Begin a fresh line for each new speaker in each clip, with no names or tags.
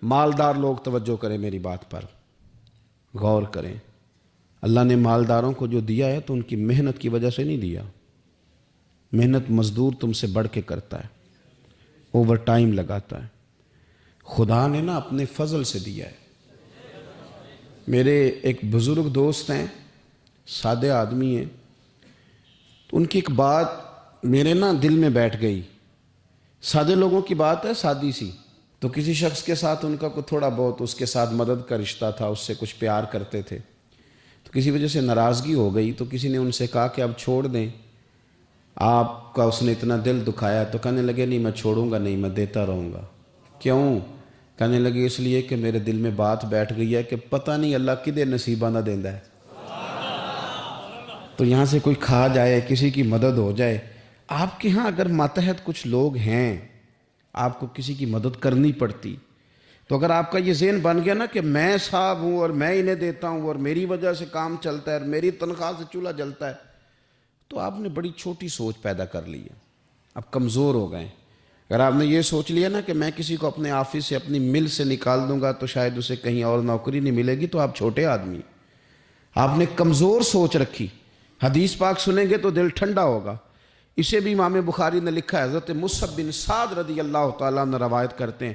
مالدار لوگ توجہ کریں میری بات پر، غور کریں۔ اللہ نے مالداروں کو جو دیا ہے تو ان کی محنت کی وجہ سے نہیں دیا۔ محنت مزدور تم سے بڑھ کے کرتا ہے، اوور ٹائم لگاتا ہے۔ خدا نے نا اپنے فضل سے دیا ہے۔ میرے ایک بزرگ دوست ہیں، سادے آدمی ہیں، ان کی ایک بات میرے نا دل میں بیٹھ گئی۔ سادے لوگوں کی بات ہے، سادی سی، تو کسی شخص کے ساتھ ان کا کوئی تھوڑا بہت اس کے ساتھ مدد کا رشتہ تھا، اس سے کچھ پیار کرتے تھے، تو کسی وجہ سے ناراضگی ہو گئی، تو کسی نے ان سے کہا کہ اب چھوڑ دیں، آپ کا اس نے اتنا دل دکھایا۔ تو کہنے لگے نہیں میں چھوڑوں گا نہیں، میں دیتا رہوں گا۔ کیوں؟ کہنے لگے اس لیے کہ میرے دل میں بات بیٹھ گئی ہے کہ پتہ نہیں اللہ کدے نصیبہ نہ دیندا ہے، تو یہاں سے کوئی کھا جائے، کسی کی مدد ہو جائے۔ آپ کے ہاں اگر ماتحت کچھ لوگ ہیں، آپ کو کسی کی مدد کرنی پڑتی، تو اگر آپ کا یہ ذہن بن گیا نا کہ میں صاحب ہوں اور میں انہیں دیتا ہوں اور میری وجہ سے کام چلتا ہے اور میری تنخواہ سے چولہا جلتا ہے، تو آپ نے بڑی چھوٹی سوچ پیدا کر لی ہے، آپ کمزور ہو گئے۔ اگر آپ نے یہ سوچ لیا نا کہ میں کسی کو اپنے آفس سے اپنی مل سے نکال دوں گا تو شاید اسے کہیں اور نوکری نہیں ملے گی، تو آپ چھوٹے آدمی، آپ نے کمزور سوچ رکھی۔ حدیث پاک سنیں گے تو دل ٹھنڈا ہوگا۔ اسے بھی امام بخاری نے لکھا ہے، حضرت مصعب بن سعد رضی اللہ تعالیٰ عنہ روایت کرتے ہیں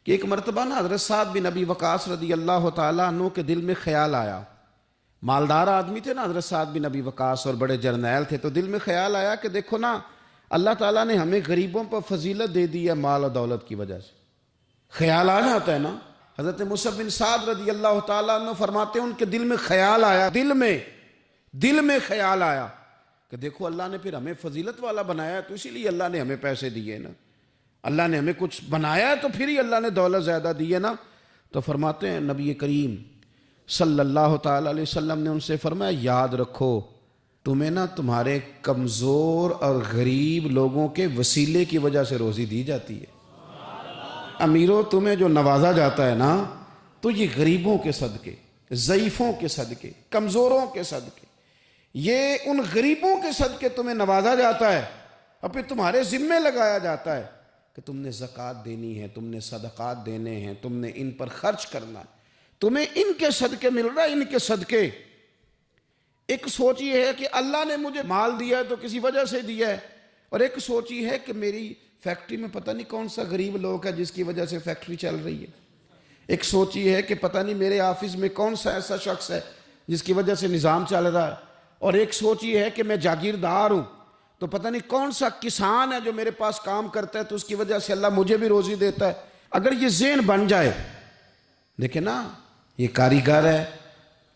کہ ایک مرتبہ نا حضرت سعد بن ابی وقاص رضی اللہ تعالیٰ عنہ کے دل میں خیال آیا۔ مالدار آدمی تھے نا حضرت سعد بن ابی وقاص، اور بڑے جرنیل تھے، تو دل میں خیال آیا کہ دیکھو نا اللہ تعالیٰ نے ہمیں غریبوں پر فضیلت دے دی ہے مال و دولت کی وجہ سے۔ خیال آ جاتا ہے نا۔ حضرت مصعب بن سعد رضی اللہ تعالیٰ عنہ فرماتے ہیں ان کے دل میں خیال آیا، دل میں خیال آیا کہ دیکھو اللہ نے پھر ہمیں فضیلت والا بنایا ہے، تو اسی لیے اللہ نے ہمیں پیسے دیے نا، اللہ نے ہمیں کچھ بنایا ہے تو پھر ہی اللہ نے دولت زیادہ دی ہے نا۔ تو فرماتے ہیں نبی کریم صلی اللہ تعالیٰ علیہ وسلم نے ان سے فرمایا یاد رکھو تمہیں نا تمہارے کمزور اور غریب لوگوں کے وسیلے کی وجہ سے روزی دی جاتی ہے۔ امیروں تمہیں جو نوازا جاتا ہے نا تو یہ غریبوں کے صدقے، ضعیفوں کے صدقے، کمزوروں کے صدقے، یہ ان غریبوں کے صدقے تمہیں نوازا جاتا ہے، اور پھر تمہارے ذمے لگایا جاتا ہے کہ تم نے زکوٰۃ دینی ہے، تم نے صدقات دینے ہیں، تم نے ان پر خرچ کرنا ہے، تمہیں ان کے صدقے مل رہا ہے، ان کے صدقے۔ ایک سوچ یہ ہے کہ اللہ نے مجھے مال دیا ہے تو کسی وجہ سے دیا ہے، اور ایک سوچ یہ ہے کہ میری فیکٹری میں پتہ نہیں کون سا غریب لوگ ہے جس کی وجہ سے فیکٹری چل رہی ہے۔ ایک سوچ یہ ہے کہ پتہ نہیں میرے آفس میں کون سا ایسا شخص ہے جس کی وجہ سے نظام چل رہا ہے، اور ایک سوچ یہ ہے کہ میں جاگیردار ہوں تو پتہ نہیں کون سا کسان ہے جو میرے پاس کام کرتا ہے تو اس کی وجہ سے اللہ مجھے بھی روزی دیتا ہے۔ اگر یہ ذہن بن جائے، دیکھیں نا یہ کاریگر ہے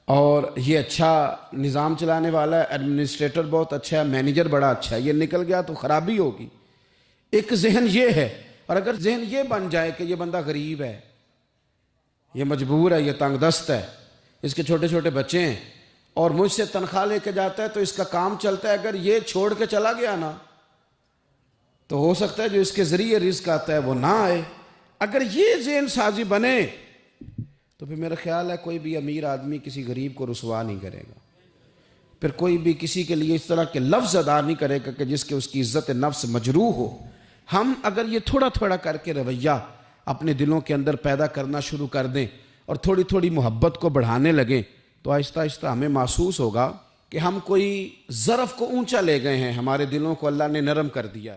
اور یہ اچھا نظام چلانے والا ہے، ایڈمنسٹریٹر بہت اچھا ہے، مینیجر بڑا اچھا ہے، یہ نکل گیا تو خرابی ہوگی۔ ایک ذہن یہ ہے، اور اگر ذہن یہ بن جائے کہ یہ بندہ غریب ہے، یہ مجبور ہے، یہ تنگ دست ہے، اس کے چھوٹے چھوٹے بچے ہیں اور مجھ سے تنخواہ لے کے جاتا ہے تو اس کا کام چلتا ہے، اگر یہ چھوڑ کے چلا گیا نا تو ہو سکتا ہے جو اس کے ذریعے رزق آتا ہے وہ نہ آئے۔ اگر یہ ذہن سازی بنے تو پھر میرا خیال ہے کوئی بھی امیر آدمی کسی غریب کو رسوا نہیں کرے گا، پھر کوئی بھی کسی کے لیے اس طرح کے لفظ ادا نہیں کرے گا کہ جس کے اس کی عزت نفس مجروح ہو۔ ہم اگر یہ تھوڑا تھوڑا کر کے رویہ اپنے دلوں کے اندر پیدا کرنا شروع کر دیں اور تھوڑی تھوڑی محبت کو بڑھانے لگیں تو آہستہ آہستہ ہمیں محسوس ہوگا کہ ہم کوئی ظرف کو اونچا لے گئے ہیں، ہمارے دلوں کو اللہ نے نرم کر دیا ہے۔